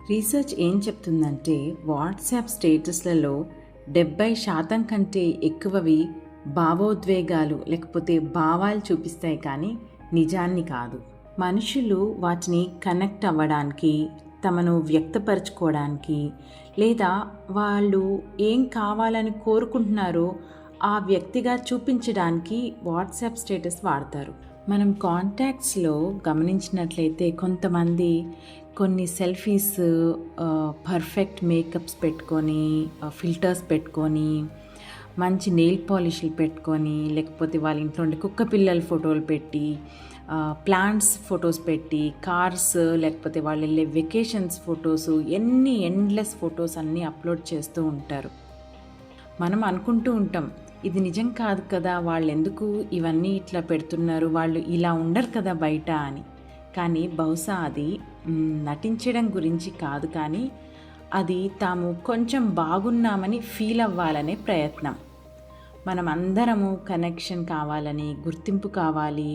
Research ఏం చెప్తుందంటే WhatsApp స్టేటస్లలో 70% కంటే ఎక్కువవి భావోద్వేగాలు లేకపోతే భావాలు చూపిస్తాయి, కానీ నిజాన్ని కాదు. మనుషులు వాటిని కనెక్ట్ అవ్వడానికి, తమను వ్యక్తపరచుకోవడానికి, లేదా వాళ్ళు ఏం కావాలని కోరుకుంటున్నారో ఆ వ్యక్తిగా చూపించడానికి వాట్సాప్ స్టేటస్ వాడతారు. మనం కాంటాక్ట్స్లో గమనించినట్లయితే కొంతమంది కొన్ని సెల్ఫీస్ పర్ఫెక్ట్ మేకప్స్ పెట్టుకొని, ఫిల్టర్స్ పెట్టుకొని, మంచి నెయిల్ పాలిష్లు పెట్టుకొని, లేకపోతే వాళ్ళ ఇంట్లో ఉండే కుక్క పిల్లల ఫోటోలు పెట్టి, ప్లాంట్స్ ఫొటోస్ పెట్టి, కార్స్ లేకపోతే వాళ్ళు వెళ్ళే వెకేషన్స్ ఫొటోస్, ఎండ్లెస్ ఫొటోస్ అన్నీ అప్లోడ్ చేస్తూ ఉంటారు. మనం అనుకుంటూ ఉంటాం, ఇది నిజం కాదు కదా, వాళ్ళు ఎందుకు ఇవన్నీ ఇట్లా పెడుతున్నారు, వాళ్ళు ఇలా ఉండరు కదా బయట అని. కానీ బహుశా అది నటించడం గురించి కాదు, కానీ అది తాము కొంచెం బాగున్నామని ఫీల్ అవ్వాలనే ప్రయత్నం. మనం అందరము కనెక్షన్ కావాలని, గుర్తింపు కావాలి,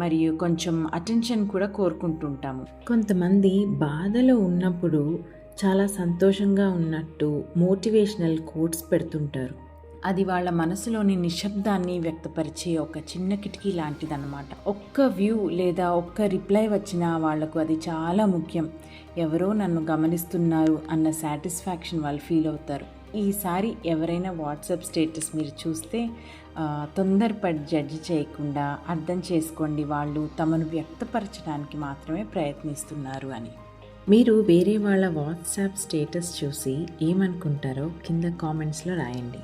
మరియు కొంచెం అటెన్షన్ కూడా కోరుకుంటుంటాము. కొంతమంది బాధలో ఉన్నప్పుడు చాలా సంతోషంగా ఉన్నట్టు మోటివేషనల్ కోట్స్ పెడుతుంటారు. అది వాళ్ళ మనసులోని నిశ్శబ్దాన్ని వ్యక్తపరిచే ఒక చిన్న కిటికీ లాంటిదన్నమాట. ఒక్క వ్యూ లేదా ఒక్క రిప్లై వచ్చినా వాళ్లకు అది చాలా ముఖ్యం. ఎవరో నన్ను గమనిస్తున్నారు అన్న సాటిస్ఫాక్షన్ వాళ్ళు ఫీల్ అవుతారు. ఈసారి ఎవరైనా వాట్సాప్ స్టేటస్ మీరు చూస్తే తొందరపడి జడ్జి చేయకుండా అర్థం చేసుకోండి, వాళ్ళు తమను వ్యక్తపరచడానికి మాత్రమే ప్రయత్నిస్తున్నారు అని. మీరు వేరే వాళ్ళ వాట్సాప్ స్టేటస్ చూసి ఏమనుకుంటారో కింద కామెంట్స్లో రాయండి.